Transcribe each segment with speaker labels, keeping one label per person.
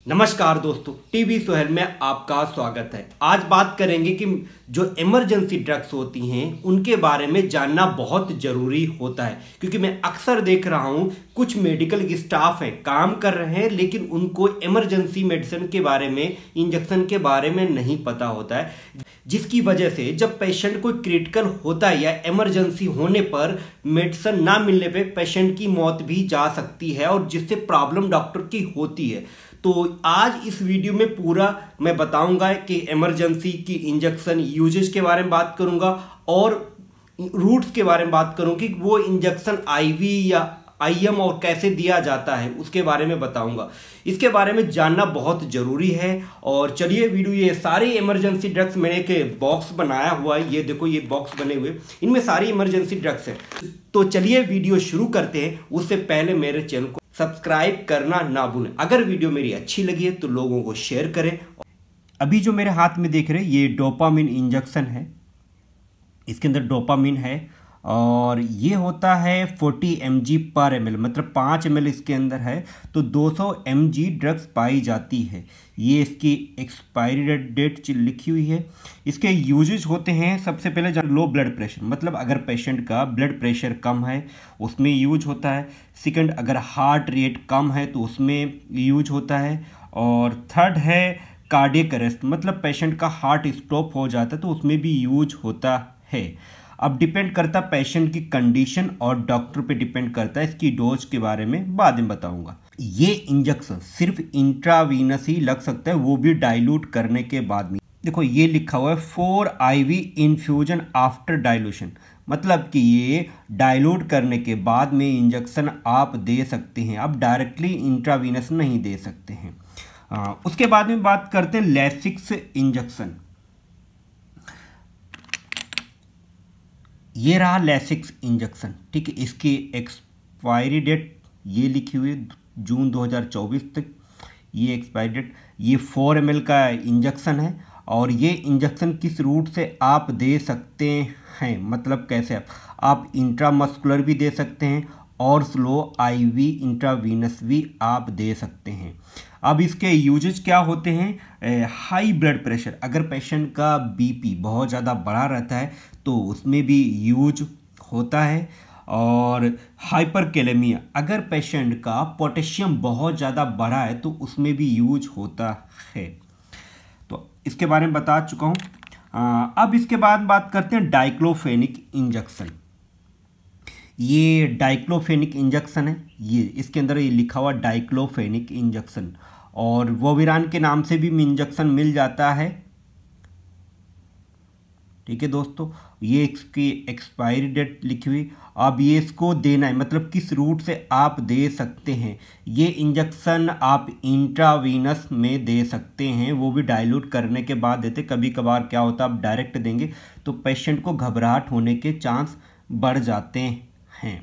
Speaker 1: नमस्कार दोस्तों, टीवी सोहेल में आपका स्वागत है। आज बात करेंगे कि जो इमरजेंसी ड्रग्स होती हैं उनके बारे में जानना बहुत ज़रूरी होता है, क्योंकि मैं अक्सर देख रहा हूं कुछ मेडिकल स्टाफ हैं, काम कर रहे हैं, लेकिन उनको इमरजेंसी मेडिसिन के बारे में, इंजेक्शन के बारे में नहीं पता होता है, जिसकी वजह से जब पेशेंट कोई क्रिटिकल होता है या इमरजेंसी होने पर मेडिसिन ना मिलने पे पेशेंट की मौत भी जा सकती है और जिससे प्रॉब्लम डॉक्टर की होती है। तो आज इस वीडियो में पूरा मैं बताऊंगा कि इमरजेंसी की इंजेक्शन यूजेज के बारे में बात करूंगा और रूट्स के बारे में बात करूंगा कि वो इंजेक्शन आईवी या आईएम और कैसे दिया जाता है उसके बारे में बताऊंगा। इसके बारे में जानना बहुत ज़रूरी है। और चलिए वीडियो, ये सारे इमरजेंसी ड्रग्स मैंने एक बॉक्स बनाया हुआ है, ये देखो ये बॉक्स बने हुए, इनमें सारी इमरजेंसी ड्रग्स हैं। तो चलिए वीडियो शुरू करते हैं। उससे पहले मेरे चैनल को सब्सक्राइब करना ना भूलें। अगर वीडियो मेरी अच्छी लगी है तो लोगों को शेयर करें। अभी जो मेरे हाथ में देख रहे हैं ये डोपामिन इंजेक्शन है, इसके अंदर डोपामिन है और ये होता है 40 mg पर ml, मतलब 5 ml इसके अंदर है तो 200 mg ड्रग्स पाई जाती है। ये इसकी एक्सपायरी डेट लिखी हुई है। इसके यूजेज होते हैं, सबसे पहले जब लो ब्लड प्रेशर, मतलब अगर पेशेंट का ब्लड प्रेशर कम है उसमें यूज होता है। सेकंड, अगर हार्ट रेट कम है तो उसमें यूज होता है। और थर्ड है कार्डियक अरेस्ट, मतलब पेशेंट का हार्ट स्टॉप हो जाता है तो उसमें भी यूज होता है। अब डिपेंड करता है पेशेंट की कंडीशन और डॉक्टर पे डिपेंड करता है। इसकी डोज के बारे में बाद में बताऊंगा। ये इंजेक्शन सिर्फ इंट्रावीनस ही लग सकता है, वो भी डाइल्यूट करने के बाद में। देखो ये लिखा हुआ है 4 IV इन्फ्यूजन आफ्टर डाइल्यूशन, मतलब कि ये डाइल्यूट करने के बाद में इंजेक्शन आप दे सकते हैं, आप डायरेक्टली इंट्रावीनस नहीं दे सकते हैं। उसके बाद में बात करते हैं लैसिक्स इंजेक्शन। ये रहा लैसिक्स इंजेक्शन, ठीक है। इसकी एक्सपायरी डेट ये लिखी हुई है जून 2024 तक ये एक्सपायरी डेट। ये 4 ml का इंजेक्शन है और ये इंजेक्शन किस रूट से आप दे सकते हैं, मतलब कैसे आप इंट्रामस्कुलर भी दे सकते हैं और स्लो IV इंट्रावीनस भी आप दे सकते हैं। अब इसके यूजेज क्या होते हैं? हाई ब्लड प्रेशर, अगर पेशेंट का BP बहुत ज़्यादा बढ़ा रहता है तो उसमें भी यूज होता है। और हाइपरकेलेमिया, अगर पेशेंट का पोटेशियम बहुत ज़्यादा बढ़ा है तो उसमें भी यूज होता है। तो इसके बारे में बता चुका हूँ। अब इसके बाद बात करते हैं डाइक्लोफेनिक इंजेक्शन। ये डाइक्लोफेनिक इंजेक्शन है, ये इसके अंदर ये लिखा हुआ डाइक्लोफेनिक इंजेक्शन, और वोविरान के नाम से भी इंजेक्शन मिल जाता है, ठीक है दोस्तों। ये इसकी एक्सपायरी डेट लिखी हुई। अब ये इसको देना है, मतलब किस रूट से आप दे सकते हैं। ये इंजेक्शन आप इंट्रावीनस में दे सकते हैं, वो भी डाइल्यूट करने के बाद देते। कभी कभार क्या होता है आप डायरेक्ट देंगे तो पेशेंट को घबराहट होने के चांस बढ़ जाते हैं।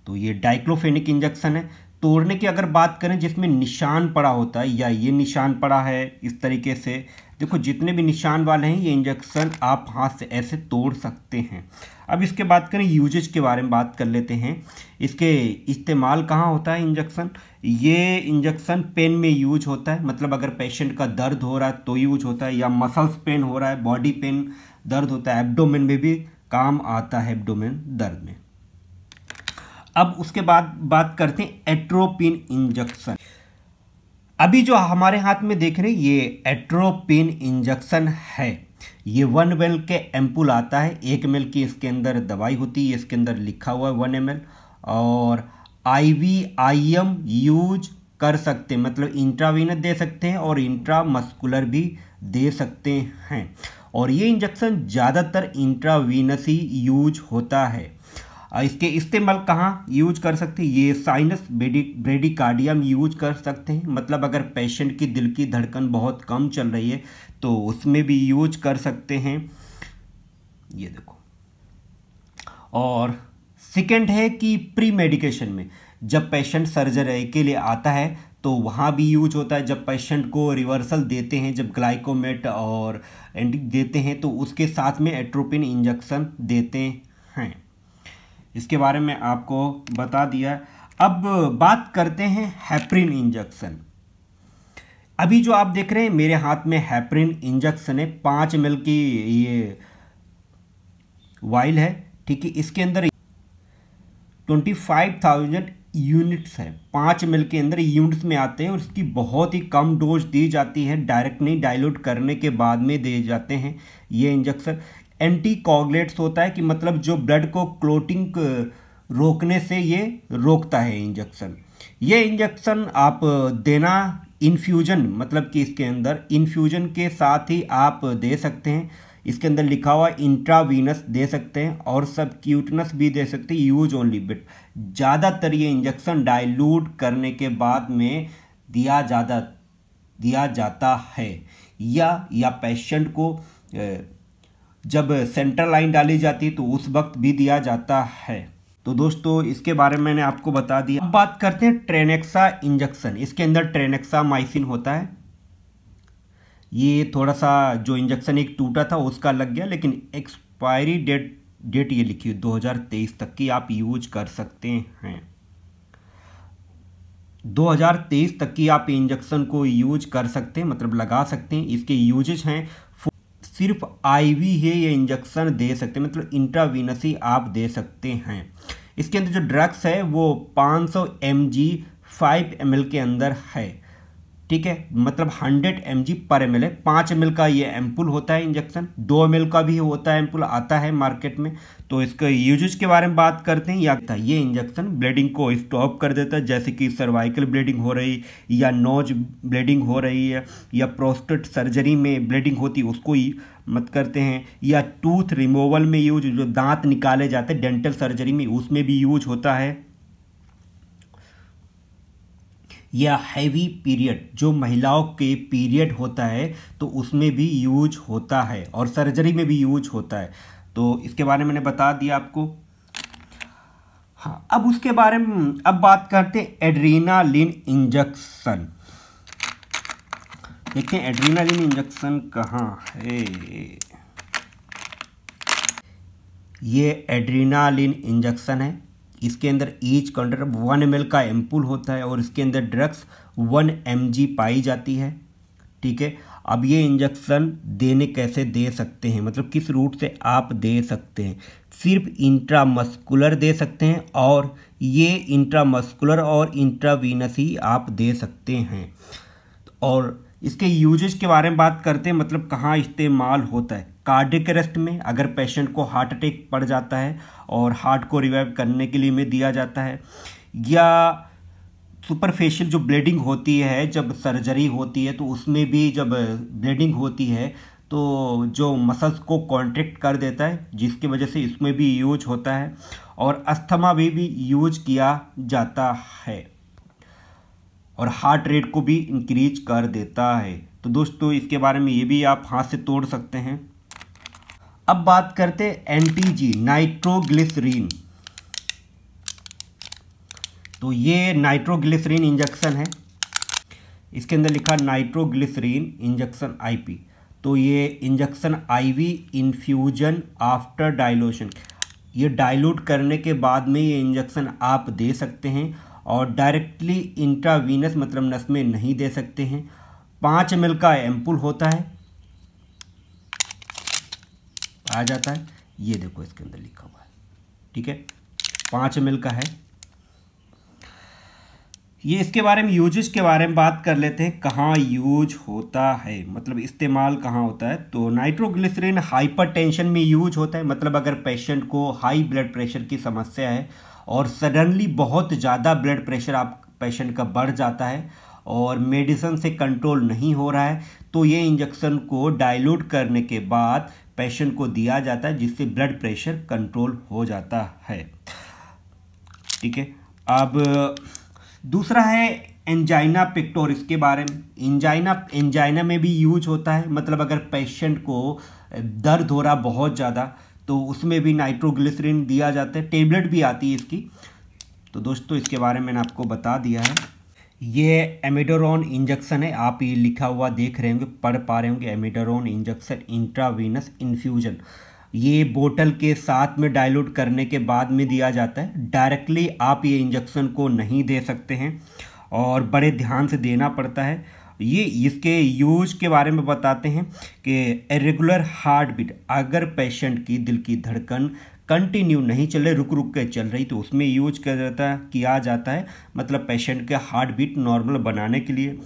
Speaker 1: तो ये डाइक्लोफेनिक इंजेक्शन है। तोड़ने की अगर बात करें, जिसमें निशान पड़ा होता है या ये निशान पड़ा है इस तरीके से, देखो जितने भी निशान वाले हैं ये इंजेक्शन आप हाथ से ऐसे तोड़ सकते हैं। अब इसके बात करें यूजेज के बारे में बात कर लेते हैं। इसके इस्तेमाल कहाँ होता है इंजेक्शन? ये इंजेक्शन पेन में यूज होता है, मतलब अगर पेशेंट का दर्द हो रहा है तो यूज होता है, या मसल्स पेन हो रहा है, बॉडी पेन दर्द होता है, एब्डोमेन में भी काम आता है, एब्डोमेन दर्द में। अब उसके बाद बात करते हैं एट्रोपिन इंजेक्शन। अभी जो हमारे हाथ में देख रहे हैं ये एट्रोपिन इंजेक्शन है। ये 1 ml के एम्पुल आता है, 1 ml की इसके अंदर दवाई होती है, इसके अंदर लिखा हुआ है 1 ml। और IV IM यूज कर सकते हैं, मतलब इंट्रावीनस दे सकते हैं और इंट्रामस्कुलर भी दे सकते हैं। और ये इंजेक्शन ज़्यादातर इंट्रावीनस ही यूज होता है। इसके इस्तेमाल कहाँ यूज कर सकते हैं? ये साइनस ब्रेडिकार्डियम यूज कर सकते हैं, मतलब अगर पेशेंट की दिल की धड़कन बहुत कम चल रही है तो उसमें भी यूज कर सकते हैं, ये देखो। और सेकंड है कि प्री मेडिकेशन में, जब पेशेंट सर्जरी के लिए आता है तो वहाँ भी यूज होता है। जब पेशेंट को रिवर्सल देते हैं, जब ग्लाइकोमेट और एंटी देते हैं तो उसके साथ में एट्रोपिन इंजेक्शन देते हैं। इसके बारे में आपको बता दिया। अब बात करते हैं हेपरिन इंजेक्शन। अभी जो आप देख रहे हैं मेरे हाथ में हेपरिन इंजेक्शन है, 5 ml की ये वाइल है, ठीक है। इसके अंदर 25,000 यूनिट्स है, 5 ml के अंदर यूनिट्स में आते हैं और इसकी बहुत ही कम डोज दी जाती है, डायरेक्ट नहीं, डाइल्यूट करने के बाद में दिए जाते हैं ये इंजेक्शन। एंटी कोगुलेट्स होता है कि मतलब जो ब्लड को क्लोटिंग रोकने से ये रोकता है इंजेक्शन। ये इंजेक्शन आप देना इन्फ्यूजन, मतलब कि इसके अंदर इन्फ्यूजन के साथ ही आप दे सकते हैं। इसके अंदर लिखा हुआ इंट्रावीनस दे सकते हैं और सबक्यूटनस भी दे सकते हैं, यूज ओनली। बट ज़्यादातर ये इंजेक्शन डाइल्यूट करने के बाद में दिया जाता है, या पेशेंट को जब सेंट्रल लाइन डाली जाती है तो उस वक्त भी दिया जाता है। तो दोस्तों इसके बारे में मैंने आपको बता दिया। अब बात करते हैं ट्रेनेक्सा इंजेक्शन। इसके अंदर ट्रेनेक्सामाइसिन होता है। ये थोड़ा सा जो इंजेक्शन एक टूटा था उसका लग गया, लेकिन एक्सपायरी डेट ये लिखी है 2023 तक की आप यूज कर सकते हैं। 2023 तक की आप इंजेक्शन को यूज कर सकते हैं, मतलब लगा सकते हैं। इसके यूजेज हैं, सिर्फ आईवी है ये इंजेक्शन दे सकते हैं, मतलब इंट्रावीनस ही आप दे सकते हैं। इसके अंदर जो ड्रग्स है वो 500 mg 5 ml के अंदर है, ठीक है, मतलब 100 mg पर ml है। 5 ml का ये एम्पुल होता है इंजेक्शन, 2 ml का भी होता है एम्पुल, आता है मार्केट में। तो इसका यूजेज के बारे में बात करते हैं। ये इंजेक्शन ब्लीडिंग को स्टॉप कर देता है, जैसे कि सर्वाइकल ब्लीडिंग हो रही या नोज ब्लीडिंग हो रही है या प्रोस्टेट सर्जरी में ब्लीडिंग होती है उसको मत करते हैं, या टूथ रिमूवल में यूज, जो दांत निकाले जाते हैं डेंटल सर्जरी में उसमें भी यूज होता है, या हैवी पीरियड, जो महिलाओं के पीरियड होता है तो उसमें भी यूज होता है और सर्जरी में भी यूज होता है। तो इसके बारे में मैंने बता दिया आपको। हाँ, अब उसके बारे में अब बात करते हैं एड्रेनालिन इंजेक्शन। देखते हैं एड्रेनालिन इंजेक्शन कहाँ है। ये एड्रेनालिन इंजेक्शन है। इसके अंदर ईच कंटेनर 1 ml का एम्पुल होता है और इसके अंदर ड्रग्स 1 mg पाई जाती है, ठीक है। अब ये इंजेक्शन देने कैसे दे सकते हैं, मतलब किस रूट से आप दे सकते हैं। सिर्फ इंट्रामस्कुलर दे सकते हैं और ये इंट्रामस्कुलर और इंट्रावीनस ही आप दे सकते हैं। और इसके यूजेज के बारे में बात करते हैं, मतलब कहाँ इस्तेमाल होता है। कार्डियक अरेस्ट में, अगर पेशेंट को हार्ट अटैक पड़ जाता है और हार्ट को रिवाइव करने के लिए में दिया जाता है, या सुपरफेशियल जो ब्लीडिंग होती है जब सर्जरी होती है तो उसमें भी जब ब्लीडिंग होती है तो जो मसल्स को कॉन्ट्रैक्ट कर देता है, जिसकी वजह से इसमें भी यूज होता है। और अस्थमा में भी यूज किया जाता है और हार्ट रेट को भी इंक्रीज कर देता है। तो दोस्तों इसके बारे में ये भी आप हाथ से तोड़ सकते हैं। अब बात करते हैं एनटीजी नाइट्रोग्लिसरीन। तो ये नाइट्रोग्लिसरीन इंजेक्शन है। इसके अंदर लिखा नाइट्रोग्लिसरीन इंजेक्शन आईपी। तो ये injection IV infusion after dilution, ये डाइल्यूट करने के बाद में ये इंजेक्शन आप दे सकते हैं और डायरेक्टली इंट्रावीनस मतलब नस में नहीं दे सकते हैं। 5 ml का एम्पुल होता है, आ जाता है, ये देखो इसके अंदर लिखा हुआ है, ठीक है, 5 ml का है ये। इसके बारे में यूजेस के बारे में बात कर लेते हैं, कहाँ यूज होता है, मतलब इस्तेमाल कहाँ होता है। तो नाइट्रोग्लिसरीन हाइपरटेंशन में यूज होता है, मतलब अगर पेशेंट को हाई ब्लड प्रेशर की समस्या है और सडनली बहुत ज़्यादा ब्लड प्रेशर आप पेशेंट का बढ़ जाता है और मेडिसिन से कंट्रोल नहीं हो रहा है, तो ये इंजेक्शन को डाइल्यूट करने के बाद पेशेंट को दिया जाता है, जिससे ब्लड प्रेशर कंट्रोल हो जाता है, ठीक है। अब दूसरा है एंजाइना पिक्टोरिस के बारे में। एंजाइना में भी यूज होता है, मतलब अगर पेशेंट को दर्द हो रहा बहुत ज़्यादा तो उसमें भी नाइट्रोग्लिसरीन दिया जाता है, टेबलेट भी आती है इसकी। तो दोस्तों इसके बारे में मैंने आपको बता दिया है। ये एमिडोरोन इंजेक्शन है, आप ये लिखा हुआ देख रहे होंगे, पढ़ पा रहे होंगे, एमिडोरोन इंजेक्शन इंट्रावीनस इन्फ्यूजन। ये बोतल के साथ में डाइल्यूट करने के बाद में दिया जाता है, डायरेक्टली आप ये इंजेक्शन को नहीं दे सकते हैं और बड़े ध्यान से देना पड़ता है। ये इसके यूज के बारे में बताते हैं कि इरेगुलर हार्ट बीट, अगर पेशेंट की दिल की धड़कन कंटिन्यू नहीं चल रही, रुक रुक के चल रही, तो उसमें यूज किया जाता है, मतलब पेशेंट के हार्ट बीट नॉर्मल बनाने के लिए।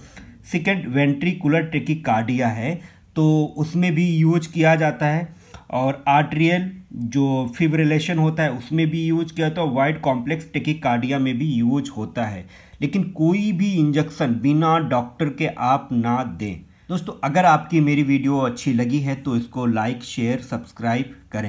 Speaker 1: सेकेंड, वेंट्रिकुलर टैकीकार्डिया है तो उसमें भी यूज किया जाता है। और आर्ट्रियल जो फिब्रिलेशन होता है उसमें भी यूज किया जाता है, वाइड कॉम्प्लेक्स टैकीकार्डिया में भी यूज होता है। लेकिन कोई भी इंजेक्शन बिना डॉक्टर के आप ना दें। दोस्तों, अगर आपकी मेरी वीडियो अच्छी लगी है तो इसको लाइक, शेयर, सब्सक्राइब करें।